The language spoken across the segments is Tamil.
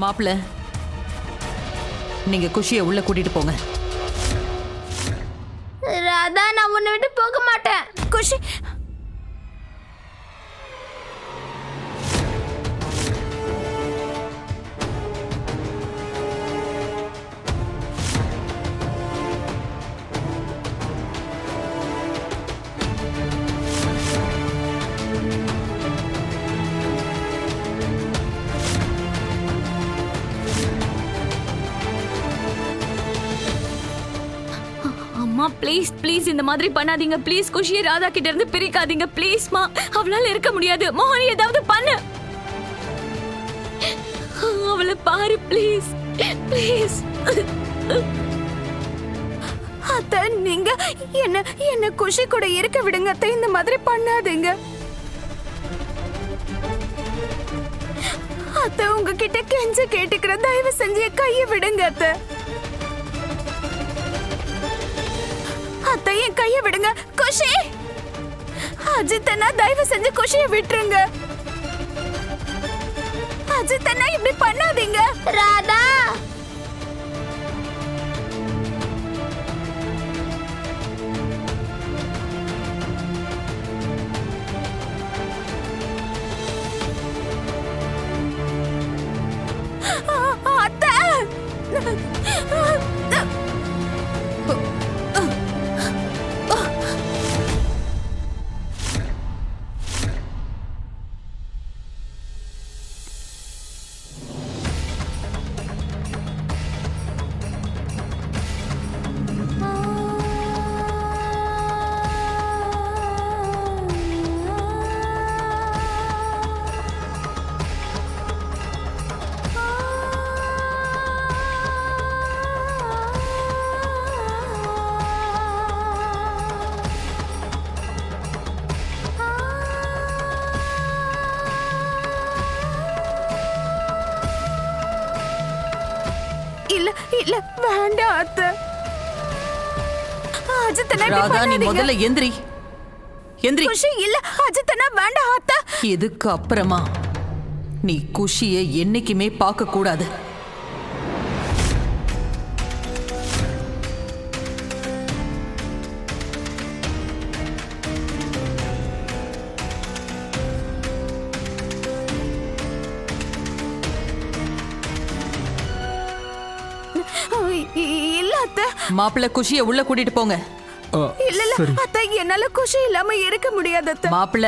மாப்பிள்ள, நீங்க குஷியை உள்ள கூட்டிட்டு போங்க. ராதா, நான் உன்னை விட்டு போக மாட்டேன். குஷி, அம்மா ப்ளீஸ் ப்ளீஸ் இந்த மாதிரி பண்ணாதீங்க. ப்ளீஸ் குஷியை ராதா கிட்ட இருந்து பிரிக்காதீங்க. ப்ளீஸ்மா, அவளால இருக்க முடியாது. மோகனி ஏதாவது பண்ணு. அவளை பாரு ப்ளீஸ் ப்ளீஸ். அத்தை, நீங்க என்ன குஷி கூட இருக்க விடுங்க அத்தை. இந்த மாதிரி பண்ணாதீங்க அத்தை. உங்ககிட்ட கெஞ்ச கேட்டுக்கிற, தயவு செஞ்சு என் கையை விடுங்க அத்தை. அத்தை, என் கையை விடுங்க. குஷி, அஜித் அண்ணா, தயவு செஞ்சு குஷியை விட்டுருங்க. அஜித் அண்ணா, இப்படி பண்ணாதீங்க. ராதா, அத்தை, இல்ல இல்ல, வேண்டாம் அத்தை. அஜித் அண்ணா, இப்படி ராதா, நீ பண்ணாதீங்க. முதல்ல எந்திரி எந்திரி. குஷி, இல்ல அஜித் அண்ணா, வேண்டாம் அத்தை. இதுக்கு அப்புறமா நீ குஷியை என்னைக்குமே பார்க்க கூடாது. இல்ல அத்தை. மாப்பிள்ள, குஷியை உள்ள கூட்டிட்டு போங்க. இல்ல இல்ல அத்தை, என்னால குஷி இல்லாம இருக்க முடியாது அத்தை. மாப்பிள்ள,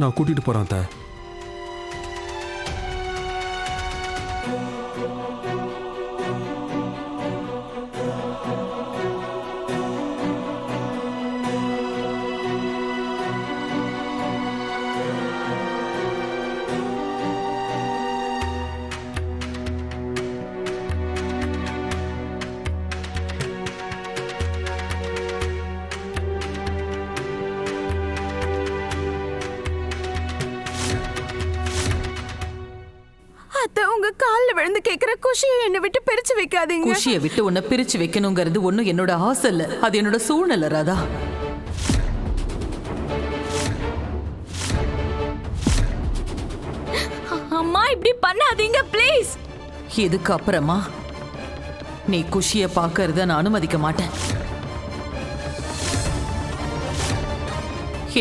நான் கூட்டிட்டு போறேன் அத்தை. அத்தை, உங்க கால்ல விழுந்து கேக்குற, குஷியை என்னை விட்டு பிரிச்சு வைக்காதீங்க. குஷியை விட்டு உன்னை பிரிச்சு வைக்கணுங்கிறது ஒண்ணும் என்னோட ஆசை இல்ல, அது என்னோட சூழ்நிலை ராதா. அம்மா, இப்படி பண்ணாதீங்க ப்ளீஸ். இதுக்கு அப்புறமா நீ குஷியை பார்க்கறத நான் அனுமதிக்க மாட்டேன்.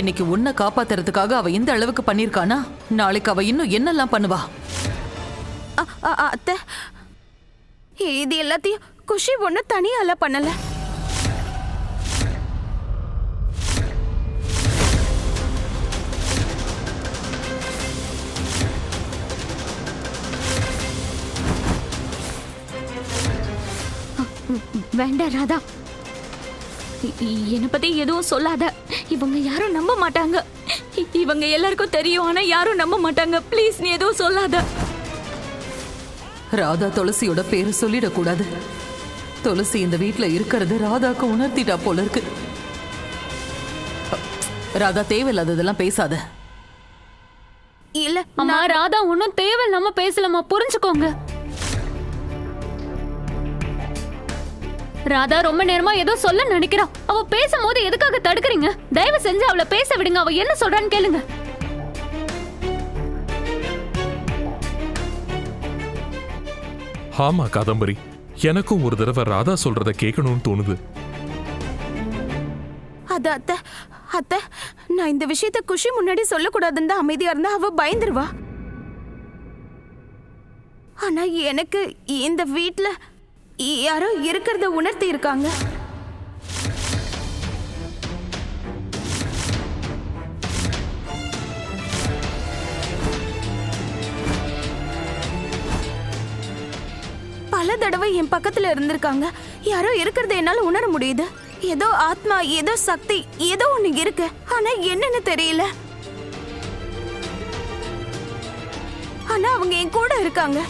இன்னைக்கு உன்னை காப்பாத்துறதுக்காக அவ இந்த அளவுக்கு பண்ணிருக்கானா, நாளைக்கு அவ இன்னும் என்னெல்லாம் பண்ணுவா. அத்தை, இது எல்லாத்தையும் குஷி ஒண்ணு தனியால பண்ணல. வேண்டாம் ராதா, என்னை பத்தி எதுவும் சொல்லாத. இவங்க யாரும் நம்ப மாட்டாங்க. இவங்க எல்லாருக்கும் தெரியும், ஆனா யாரும் நம்ப மாட்டாங்க. ப்ளீஸ், நீ எதுவும் சொல்லாத. ராதா துளசியோட பேரை சொல்லிடக்கூடாது. துளசி இந்த வீட்ல இருக்கிறது ராதாக்கு உணர்த்திட்டா போல இருக்கு. ராதா, தேவையில்லாததெல்லாம் பேசாத. இல்ல அம்மா, ராதா ஒன்னும் தேவையில்லாம பேசலாமா, புரிஞ்சுக்கோங்க. ராதா ரொம்ப நேரமா ஏதோ சொல்ல நினைக்கிறா. அவ பேசும்போது எதுக்காக தடுக்கிறீங்க? தயவு செஞ்சு அவளை பேச விடுங்க. அவ என்ன சொல்றான்னு கேளுங்க. ஆமா காதம்பரி, எனக்கும் ஒரு தடவை ராதா சொல்றத கேட்கணும்னு தோணுது. அத்தை அத்தை, நான் இந்த விஷயத்த குஷி முன்னாடி சொல்லக்கூடாதுன்னு தான் அமைதியா இருந்தா அவ பயந்துருவா. ஆனா எனக்கு இந்த வீட்ல யாரோ இருக்கிறத உணர்த்தி இருக்காங்க. பல தடவை என் பக்கத்துல இருந்திருக்காங்க. யாரோ இருக்கிறத என்னால உணர முடியுது. ஏதோ ஆத்மா, ஏதோ சக்தி, ஏதோ ஒண்ணு இருக்கு. ஆனா என்னன்னு தெரியல. ஆனா அவங்க என் கூட இருக்காங்க.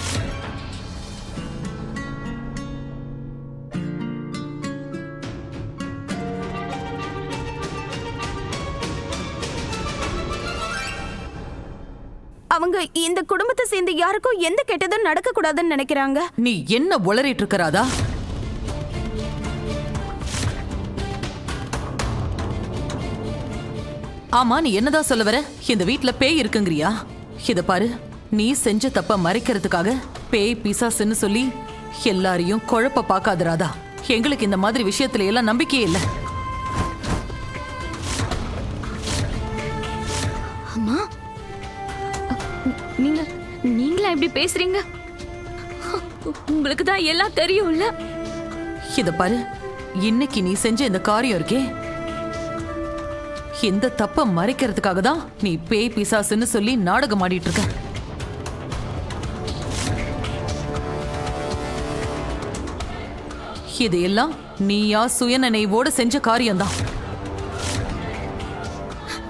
அவங்க இந்த குடும்பத்தை சேர்ந்து யாருக்கும் எந்த கெட்டதும் நடக்க கூடாதுன்னு நினைக்கிறாங்க. நீ என்ன உளறிட்டு இருக்க ராதா? ஆமா, நீ என்னதான் சொல்ல வர? இந்த வீட்ல பேய் இருக்குங்கறியா? இத பாரு, நீ செஞ்ச தப்ப மறைக்கிறதுக்காக பேய் பிசாசுன்னு சொல்லி எல்லாரையும் குழப்ப பார்க்காத ராதா. எங்களுக்கு இந்த மாதிரி விஷயத்துல எல்லாம் நம்பிக்கையே இல்ல. அம்மா, நீங்களா இப்படி பேசுறீங்க? உங்களுக்கு தான் எல்லாம் தெரியும்ல. இத பாரு, இன்னைக்கு நீ செஞ்ச இந்த காரியம் இருக்கே, இந்த தப்ப மறைக்கிறதுக்காக தான் நீ பேய் பிசாசுன்னு சொல்லி நாடகம் ஆடிட்டு இருக்க. இதையெல்லாம் நீயா சுயநினைவோட செஞ்ச காரியம்தான்.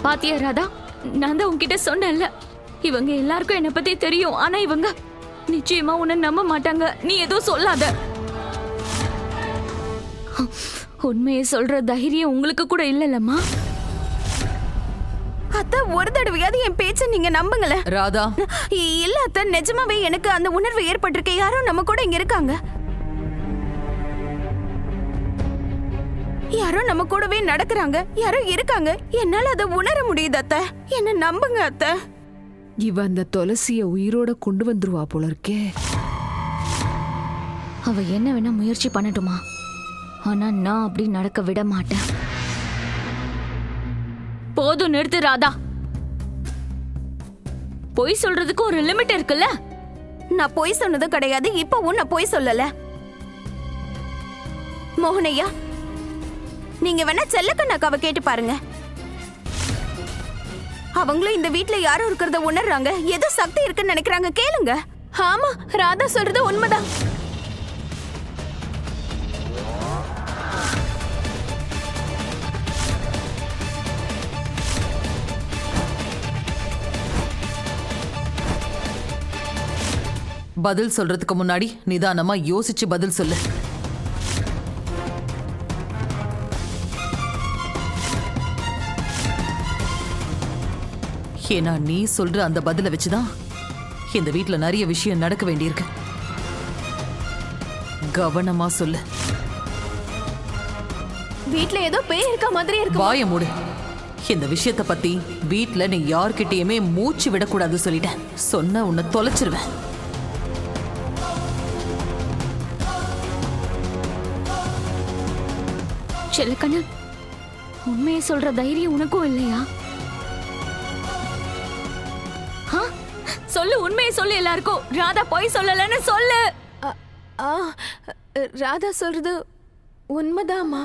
பாத்தியா ராதா, நான் தான் உன்கிட்ட சொன்னேன்ல, இவங்க எல்லாருக்கும் என்ன பத்தி தெரியும். ஆனா இவங்க நிச்சயமா உன்னை நம்ப மாட்டாங்க. நீ எதுவும் சொல்லாத. உண்மையை சொல்ற தைரியம் உங்களுக்கு கூட இல்லலம்மா. அத்தை, ஒரு தடவையாவது என் பேச்ச நீங்க நம்புங்களே. ராதா, இல்ல அத்தை, நிஜமாவே எனக்கு அந்த உணர்வு ஏற்பட்டிருக்கு. யாரோ நம்ம கூட இங்க இருக்காங்க. யாரோ நம்ம கூடவே நடக்கிறாங்க. யாரோ இருக்காங்க. என்னால அதை உணர முடியுது அத்தை. என்ன நம்புங்க அத்தை. இவ அந்த துளசிய உயிரோட கொண்டு வந்துருவா போல இருக்கே. அவ என்ன வேணா முயற்சி பண்ணட்டுமா, ஆனா நான் அப்படி நடக்க விட மாட்டேன். போதும், நிறுத்து ராதா. பொய் சொல்றதுக்கு ஒரு லிமிட் இருக்குல்ல. நான் பொய் சொன்னது கிடையாது. இப்ப உன்னை பொய் சொல்லல. மோகனையா, நீங்க வேணா செல்லக்கண்ணாக்காவை கேட்டு பாருங்க. அவங்களும் இந்த வீட்ல யாரும் இருக்கிறத உணர்றாங்க. ஏதோ சக்தி இருக்குன்னு நினைக்கிறாங்க. கேளுங்க. ஆமா, ராதா சொல்றது உண்மைதான். பதில் சொல்றதுக்கு முன்னாடி நிதானமா யோசிச்சு பதில் சொல்லு. ஏன்னா நீ சொல்ற அந்த பதில வச்சுதான் இந்த வீட்ல நிறைய விஷயம் நடக்க வேண்டியிருக்கு. கவனமா சொல்லு. வீட்ல ஏதோ பேய் இருக்க மாதிரி இருக்கு. வாய மூடு. இந்த விஷயத்தை பத்தி வீட்ல நீ யார்கிட்டயுமே மூச்சு விடக்கூடாது சொல்லிட்டேன். சொன்ன உன்னை தொலைச்சிருவேன். செல்லக்கண்ணு, உண்மையை சொல்ற தைரியம் உனக்கும் இல்லையா? சொல்லு, உண்மையை சொல்லு. எல்லாருக்கும் ராதா பொய் சொல்லலன்னு சொல்லு. ராதா சொல்றது உண்மைதாமா.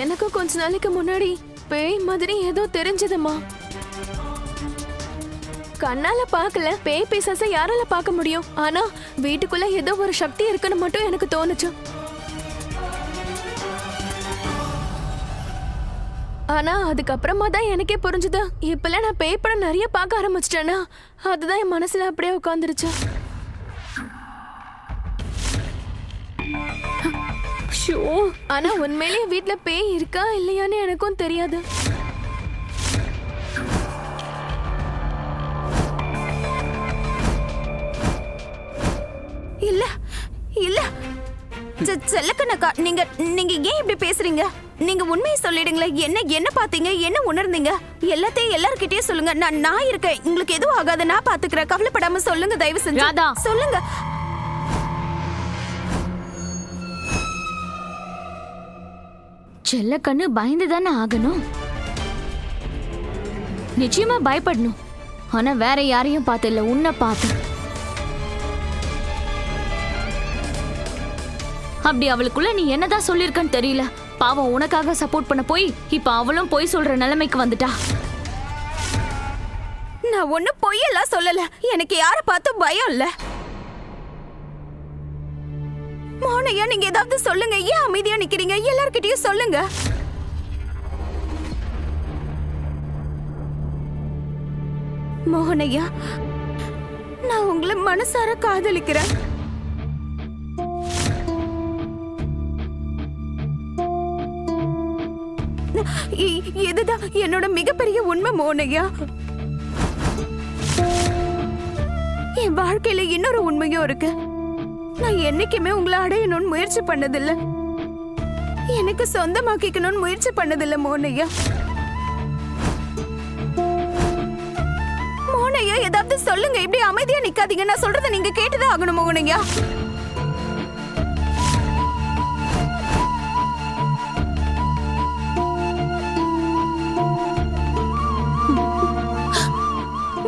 எனக்கு கொஞ்ச நாளைக்கு முன்னாடி பேய் மாதிரி ஏதோ தெரிஞ்சதுமா. கண்ணால பார்க்கல. பேய் பிசாச யாரால பார்க்க முடியும்? ஆனா வீட்டுக்குள்ள ஏதோ ஒரு சக்தி இருக்குன்னு மட்டும் எனக்கு தோணுச்சு. ஆனா அதுக்கப்புறமா தான் எனக்கே புரிஞ்சுது. இப்பெல்லாம் நான் பேய் படம் நிறைய பார்க்க ஆரம்பிச்சிட்டேன்னா அதுதான் என் மனசுல அப்படியே உட்காந்துருச்சு. ஆனா உண்மையிலேயே வீட்ல பேய் இருக்கா இல்லையான்னு எனக்கும் தெரியாது. இல்ல இல்ல, செல்லக்கண்ணக்கா, நீங்க நீங்க ஏன் இப்படி பேசுறீங்க? நீங்க உண்மையை சொல்லிடுங்களேன். என்ன பாத்தீங்க, என்ன உணர்ந்தீங்க? எல்லாத்தையும் எல்லார்கிட்டயும் சொல்லுங்க. நான் இருக்கேன், உங்களுக்கு எதுவும் ஆகாது, நான் பாத்துக்கிறேன். கவலைப்படாம சொல்லுங்க, தயவு செஞ்சு ராதா. சொல்லுங்க. செல்லக்கண்ணு பயந்து தானே ஆகணும். நிச்சயமா பயப்படணும். ஆனா வேற யாரையும் பார்த்து இல்ல, உன்னை பார்த்து. அப்படி அவளுக்குள்ள நீ என்னதான் சொல்லிருக்கன்னு தெரியல. பாவம், உனக்காக சப்போர்ட் பண்ண போய் இப்ப அவளும் போய் சொல்ற நிலைமைக்கு வந்துட்டா. நான் ஒண்ணு பொய்யெல்லாம் சொல்லல. எனக்கு யார பார்த்தும் பயம் இல்ல. மோனையா, நீங்க ஏதாவது சொல்லுங்க. ஏன் அமைதியா நிக்கிறீங்க? எல்லார்கிட்டயும் சொல்லுங்க. மோகனையா, நான் உங்களை மனசார காதலிக்கிறேன். இதுதான் என்னோட மிகப்பெரிய உண்மை மோகனையா. என் வாழ்க்கையில இன்னொரு உண்மையும் இருக்கு. நான் என்னைக்குமே உங்களை அடையணும்னு முயற்சி பண்ணதில்லை. எனக்கு சொந்தமாக்கிக்கணும்னு முயற்சி பண்ணதில்லை மோகனையா. மோகனையா, ஏதாவது சொல்லுங்க. இப்படி அமைதியா நிக்காதீங்க. நான் சொல்றதை நீங்க கேட்டுதான் ஆகணும் மோகனையா.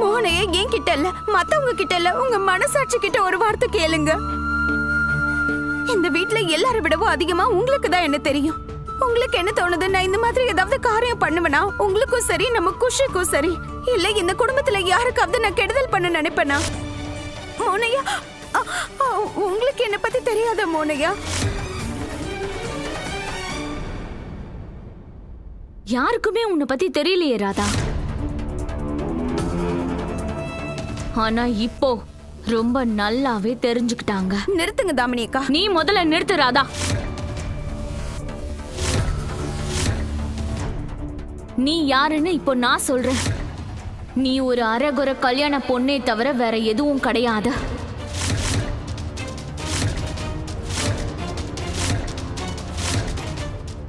மோகனையா, என் கிட்ட இல்ல, மத்தவங்க கிட்ட இல்ல, உங்க மனசாட்சி கிட்ட ஒரு வார்த்தை கேளுங்க. இந்த வீட்ல எல்லாரை விடவும் அதிகமா உங்களுக்கு தான் என்ன தெரியும். உங்களுக்கு என்ன தோணுது? நான் இந்த மாதிரி ஏதாவது காரியம் பண்ணுவேனா? உங்களுக்கும் சரி, நம்ம குஷிக்கும் சரி, இல்ல இந்த குடும்பத்துல யாருக்காவது நான் கெடுதல் பண்ண நினைப்பேனா? மோனையா, உங்களுக்கு என்ன பத்தி தெரியாத மோனையா? யாருக்குமே உன்னை பத்தி தெரியலையே ராதா. ஆனா இப்போ ரொம்ப நல்லாவே தெரிஞ்சுக்கிட்டாங்க. நிறுத்துங்க தாமினி அக்கா. நீ முதல்ல நிறுத்து ராதா. நீ யாருன்னு இப்போ நான் சொல்றேன். நீ ஒரு அரைகுறை கல்யாண பொண்ணே தவிர வேற எதுவும் கிடையாது.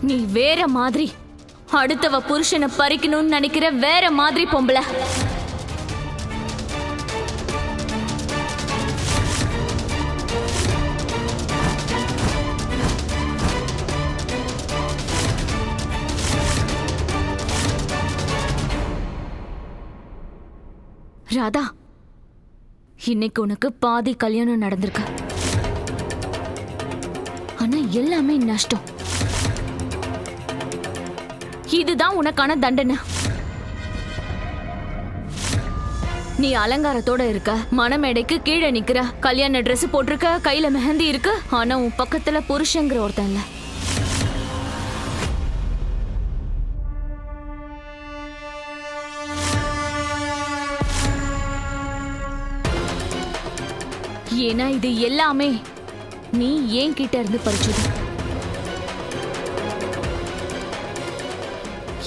நீ வேற மாதிரி, அடுத்தவ புருஷனை பறிக்கணும்னு நினைக்கிற வேற மாதிரி பொம்பளை. ராதா, இன்னைக்கு உனக்கு பாதி கல்யாணம் நடந்திருக்கு. ஆனா எல்லாமே நஷ்டம். இதுதான் உனக்கான தண்டனை. நீ அலங்காரத்தோட இருக்க, மணமேடைக்கு கீழே நிக்கிற, கல்யாண ட்ரெஸ் போட்டிருக்க, கையில மெஹந்தி இருக்கு. ஆனா உன் பக்கத்துல புருஷங்கிற ஒருத்தன் இல்ல. ஏன்னா இது எல்லாமே நீ ஏன் கிட்ட இருந்து பறிச்சது.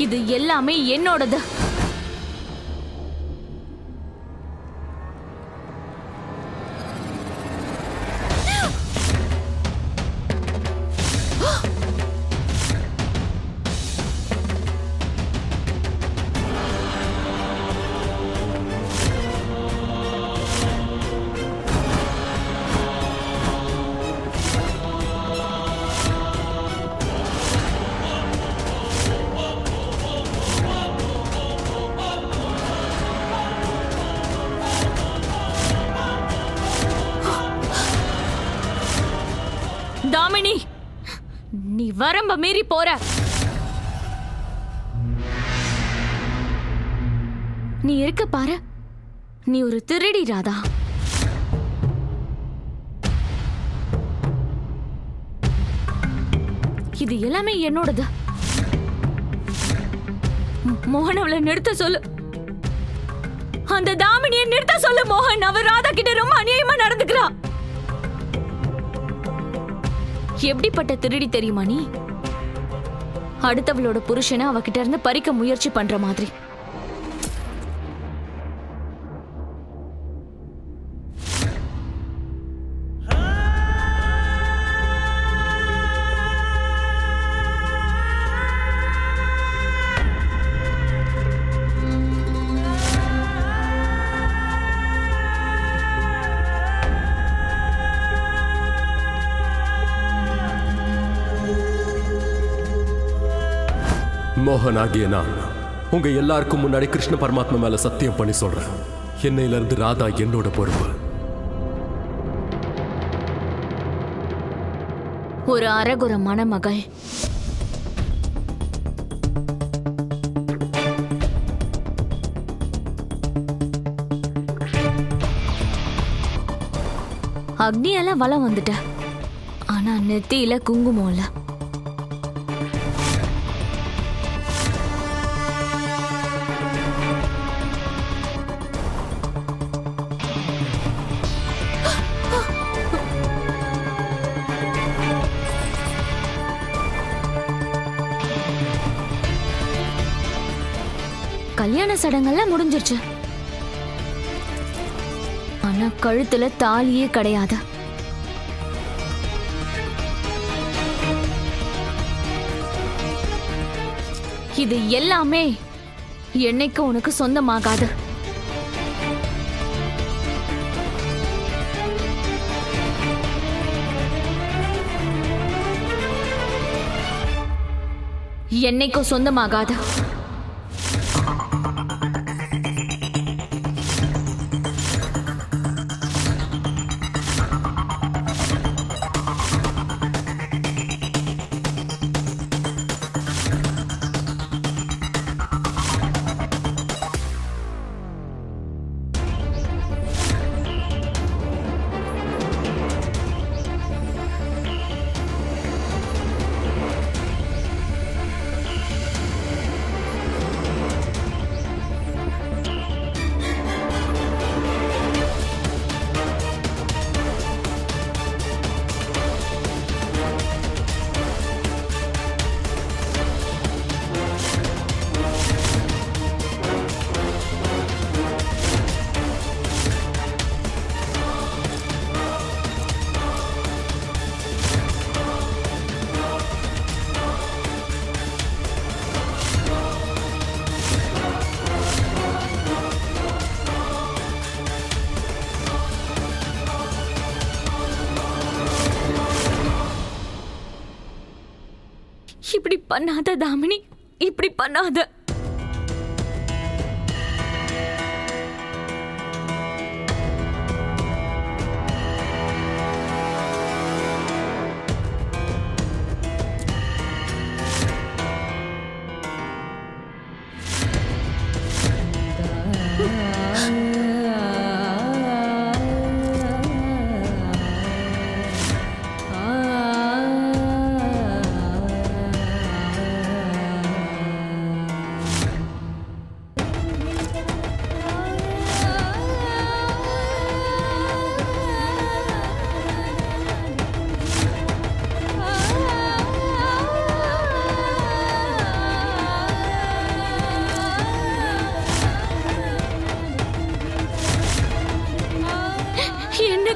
இது எல்லாமே என்னோடது. தாமினி, நீ வரம்ப மீறி போற. நீ இருக்க பாரு, நீ ஒரு திருடி ராதா. இது எல்லாமே என்னோடது. மோகன் அவளை நிறுத்த சொல்லு. அந்த தாமினியை நிறுத்த சொல்லு மோகன். அவ ராதா கிட்ட ரொம்ப அநியாயமா நடந்துக்கிறா. எப்படிப்பட்ட திருடி தெரியுமா நீ? அடுத்தவளோட புருஷனை அவகிட்ட இருந்து பறிக்க முயற்சி பண்ற மாதிரி. மோகன் ஆகிய நான் உங்க எல்லாருக்கும் முன்னாடி கிருஷ்ண பரமாத்மா மேல சத்தியம் பண்ணி சொல்றேன், என்னையில இருந்து ராதா என்னோட பொறுப்பு. ஒரு அரகுர மணமகள் அக்னியால வளம் வந்துட்ட, ஆனா நெத்தியில குங்குமம் இல்ல. கல்யாண சடங்கெல்லாம் முடிஞ்சிருச்சு, ஆனா கழுத்துல தாலியே கிடையாது. இது எல்லாமே என்னைக்கு உனக்கு சொந்தமாகாது. என்னைக்கும் சொந்தமாகாது. இப்படி பண்ணாத தாமினி, இப்படி பண்ணாத.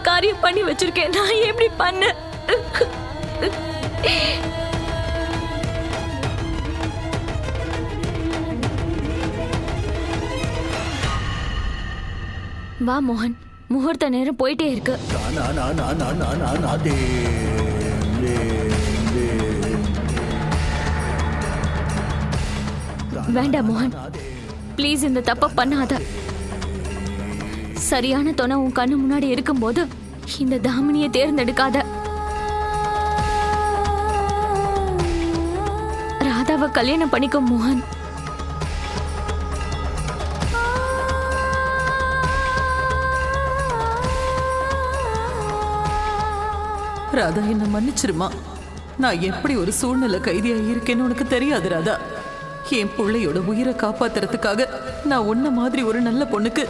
காரியம் பண்ணி வச்சிருக்கேன், நான் எப்படி பண்ண? வா மோகன், முகூர்த்த நேரம் போயிட்டே இருக்கு. வேண்டாம் மோகன், ப்ளீஸ் இந்த தப்ப பண்ணாத. சரியான துணை உன் கண்ணு முன்னாடி இருக்கும்போது இந்த தாமினியை தேர்ந்தெடுக்காத. ராதாவை கல்யாணம் பண்ணிக்கும் மோகன். ராதா, என்ன மன்னிச்சிருமா. நான் எப்படி ஒரு சூழ்நிலை கைதியா இருக்கேன்னு உனக்கு தெரியாது ராதா. என் பிள்ளையோட உயிரை காப்பாத்துறதுக்காக நான் உன்ன மாதிரி ஒரு நல்ல பொண்ணுக்கு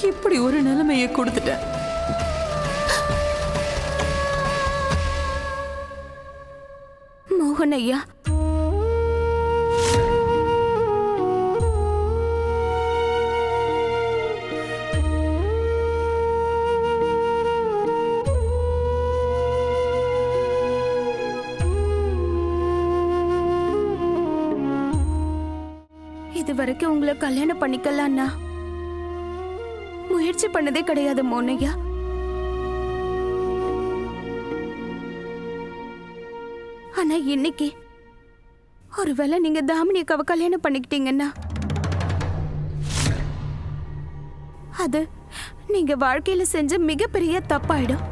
இப்படி ஒரு நிலைமையை கொடுத்துட்டேன். மோகன் ஐயா, இது வரைக்கும் உங்களை கல்யாணம் பண்ணிக்கலாம்னா முயற்சி பண்ணதே கிடையாது மோனையா. ஆனா இன்னைக்கு ஒருவேளை நீங்க தாமினி அக்காவை கல்யாணம் பண்ணிக்கிட்டீங்கன்னா அது நீங்க வாழ்க்கையில செஞ்ச மிகப்பெரிய தப்பாயிடும்.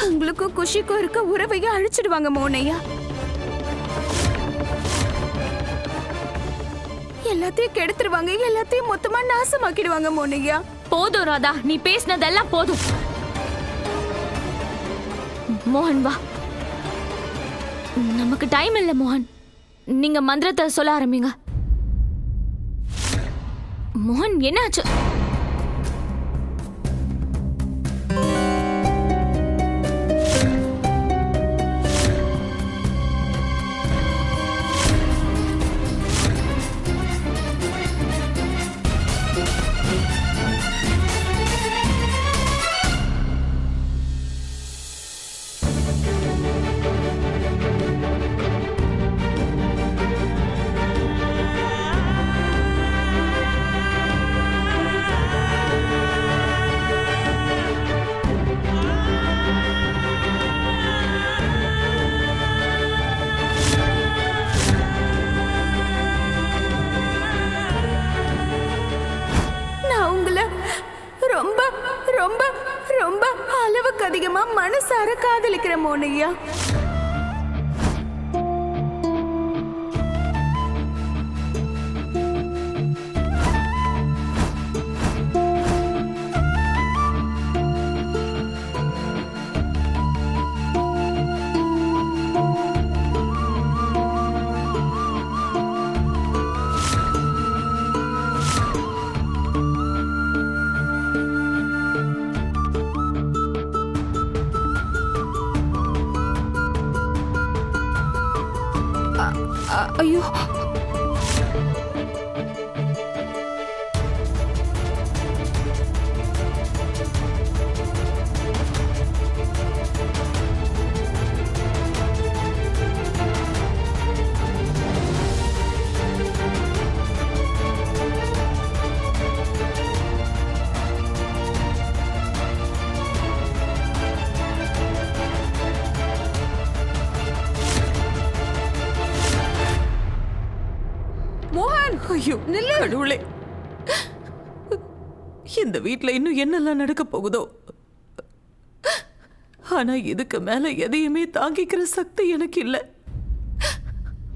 உங்களுக்கும் குஷிக்கும் இருக்க உறவையும் அழிச்சிடுவாங்க மோனையா. எல்லாத்தையும் கெடுத்துருவாங்க, எல்லாத்தையும் மொத்தமா நாசமாக்கிடுவாங்க மோனையா. போதும் ராதா, நீ பேசினதெல்லாம் போதும். மோகன் வா, நமக்கு டைம் இல்ல மோகன். நீங்க மந்திரத்தை சொல்ல ஆரம்பிங்க. மோகன் என்னாச்சு? ரொம்ப ரொம்ப ரொம்ப அளவுக்கு அதிகமா மனசார காதலிக்கிற மோனையா. ஐயோ, மோகன், ஐயோ கடவுளே, இந்த வீட்ல இன்னும் என்னெல்லாம் நடக்க போகுதோ. ஆனா இதுக்கு மேல எதையுமே தாங்கிக்கிற சக்தி எனக்கு இல்லை.